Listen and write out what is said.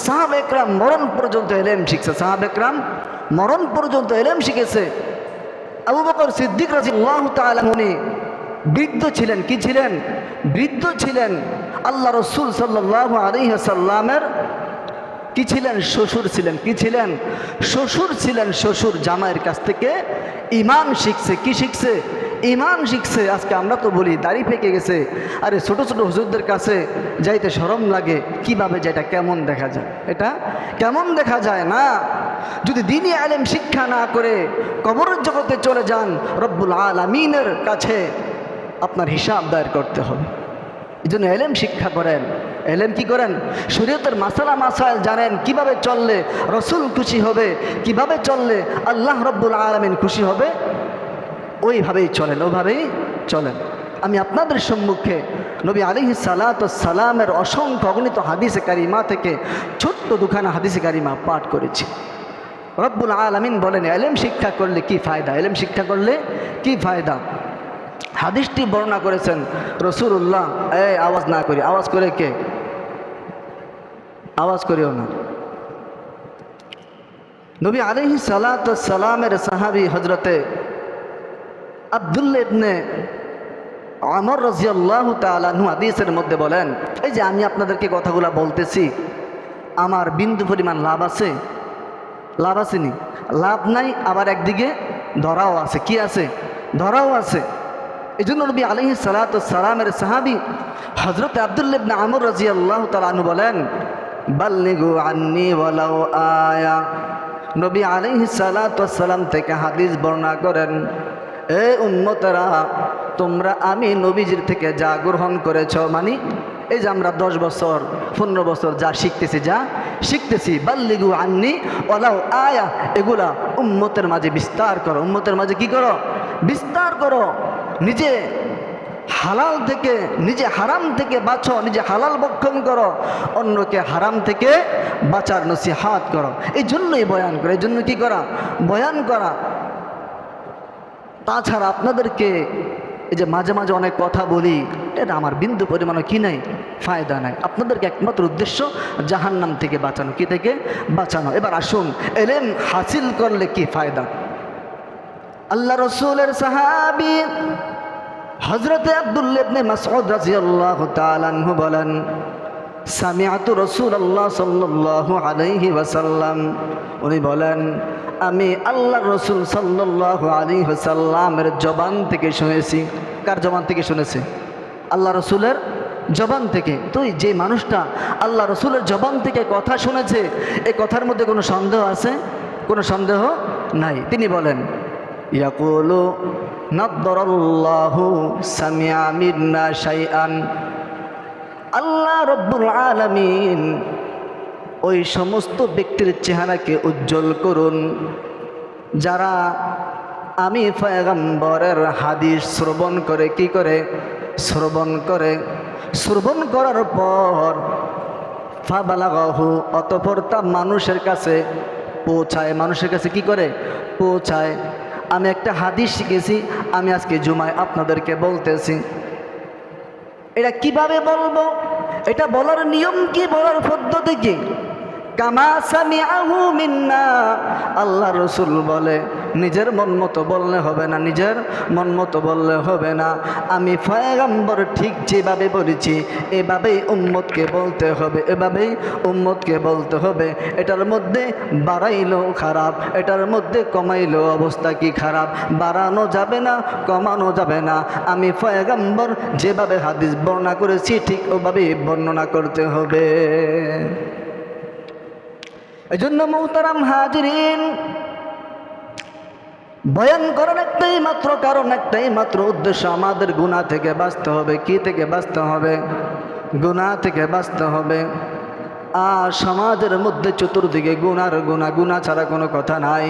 সাহাবা একরাম মরণ পর্যন্ত এলেম শিখছে, সাহাবা একরাম মরণ পর্যন্ত এলেম শিখেছে। আবু বকর সিদ্দিক রাদিয়াল্লাহু তাআলা উনি বৃদ্ধ ছিলেন, কি ছিলেন? বৃদ্ধ ছিলেন। আল্লাহ রসুল সাল্লাল্লাহু আলাইহি ওয়াসাল্লামের কি ছিলেন? শ্বশুর ছিলেন। কি ছিলেন? শ্বশুর ছিলেন। শ্বশুর জামাইয়ের কাছ থেকে ইমান শিখছে। কি শিখছে? ইমান শিখছে। আজকে আমরা তো বলি দাড়ি পেকে গেছে, আরে ছোট ছোট হুজুরদের কাছে যাইতে শরম লাগে, কিভাবে যায়, এটা কেমন দেখা যায়, এটা কেমন দেখা যায় না। যদি দ্বীনি আলেম শিক্ষা না করে কবরের জগতে চলে যান, রব্বুল আলামিনের কাছে আপনার হিসাব দায়ের করতে হবে। এই জন্য এলেম শিক্ষা করেন। এলেম কি করেন? শরীয়তের মাসালা মাসাইল জানেন, কিভাবে চললে রসুল খুশি হবে, কিভাবে চললে আল্লাহ রব্বুল আলামিন খুশি হবে, ওইভাবেই চলেন, ওইভাবেই চলেন। আমি আপনাদের সম্মুখে নবী আলাইহিস সালাতু ওয়াস সালামের অসংখ্য অগণিত হাদিসে কারিমা থেকে ছোট্ট দুখানা হাদিসে কারিমা পাঠ করেছি। রব্বুল আলামিন বলেন, এলেম শিক্ষা করলে কি ফায়দা, এলেম শিক্ষা করলে কি ফায়দা। হাদিসটি বর্ণনা করেছেন রাসূলুল্লাহ। আওয়াজ না করি, আওয়াজ করে কে? আওয়াজ করিও না। নবী আলাইহিস সালাতু ওয়াস সালামের সাহাবী হযরতে আব্দুল্লাহ ইবনে ওমর রাদিয়াল্লাহু তাআলা আনহু হাদিসের মধ্যে বলেন, এই যে আমি আপনাদেরকে কথাগুলো বলতেছি, আমার বিন্দু পরিমাণ লাভ আছে? লাভ আসেনি? লাভ নাই, আবার একদিকে ধরাও আছে। কি আছে? ধরাও আছে। এই জন্য নবী আলাইহিস সালাতু ওয়াস সালামের সাহাবী হযরত আব্দুল্লাহ ইবনে ওমর রাদিয়াল্লাহু তাআলা আনহু বলেন, বাল্লিগু আন্নী ওয়ালাউ আয়া। নবী আলাইহিস সালাতু ওয়াস সালাম থেকে হাদিস বর্ণনা করেন, এ উম্মতেরা, তোমরা আমি নবীজির থেকে যা গ্রহণ করেছ, মানে এই যে আমরা 10 বছর 15 বছর যা শিখতেছি, বাল্লিগু আন্নী ওয়ালাউ আয়া, এগুলা উম্মতের মাঝে বিস্তার করো। উম্মতের মাঝে কি করো? বিস্তার করো। নিজে হালাল থেকে, নিজে হারাম থেকে বাঁচো, নিজে হালাল ভক্ষণ করো, অন্যকে হারাম থেকে বাঁচার নসিহাত করো। এই জন্যই বয়ান করা, এই জন্য কি করা? বয়ান করা। তাছাড়া আপনাদেরকে এই যে মাঝে মাঝে অনেক কথা বলি, এটা আমার বিন্দু পরিমাণও কি নাই, ফায়দা নাই। আপনাদেরকে একমাত্র উদ্দেশ্য জাহান্নাম থেকে বাঁচানো। কি থেকে বাঁচানো? এবার আসুন, এলেম হাসিল করলে কি ফায়দা। আল্লাহ রসুলের সাহাবী হযরতে আব্দুল্লাহ ইবনে মাসউদ রাদিয়াল্লাহু তাআলা আনহু বলেন, সামিআতু রাসূলুল্লাহ সাল্লাল্লাহু আলাইহি ওয়াসাল্লাম, উনি বলেন, আমি আল্লাহর রাসূল সাল্লাল্লাহু আলাইহি ওয়াসাল্লামের জবান থেকে শুনেছি। কার জবান থেকে শুনেছে? আল্লাহ রসুলের জবান থেকে। তো যে মানুষটা আল্লাহ রসুলের জবান থেকে কথা শুনেছে, এই কথার মধ্যে কোনো সন্দেহ আছে? কোনো সন্দেহ নাই। তিনি বলেন, ইয়াকুলু নাদ্দারাল্লাহু সামিআ মিন্না শাইআন। আল্লাহ রব্বুল আলামিন ওই সমস্ত ব্যক্তির চেহারাকে উজ্জ্বল করুন যারা আমি পয়গম্বরের হাদিস শ্রবণ করে, কি করে? শ্রবণ করে। শ্রবণ করার পর ফাবালাগাহু, অতঃপর তা মানুষের কাছে পৌঁছায়। মানুষের কাছে কি করে? পৌঁছায়। আমি একটা হাদিস শিখেছি, আমি আজকে জুমায় আপনাদেরকে বলতেছি। এটা কিভাবে বলবো? এটা বলার নিয়ম কি, বলার পদ্ধতি কি? কামা সামিআহু মিন্না। আল্লাহ রসুল বলে, নিজের মন মতো বললে হবে না, নিজের মন মতো বললে হবে না। আমি পয়গম্বর ঠিক যেভাবে বলেছি এভাবেই উম্মতকে বলতে হবে, এভাবেই উম্মতকে বলতে হবে। এটার মধ্যে বাড়াইলেও খারাপ, এটার মধ্যে কমাইলেও অবস্থা কি খারাপ। বাড়ানো যাবে না, কমানো যাবে না। আমি পয়গম্বর যেভাবে হাদিস বর্ণনা করেছি ঠিক ওভাবেই বর্ণনা করতে হবে। এজন্য মুহতারাম হাজিরিন, বয়ান করার একটাই মাত্র কারণ, একটাই মাত্র উদ্দেশ্য, আমাদের গুনাহ থেকে বাঁচতে হবে। কি থেকে বাঁচতে হবে? গুনাহ থেকে বাঁচতে হবে। আর সমাজের মধ্যে চতুর্দিকে গুনার গুনাহ, গুনাহ ছাড়া কোনো কথা নাই।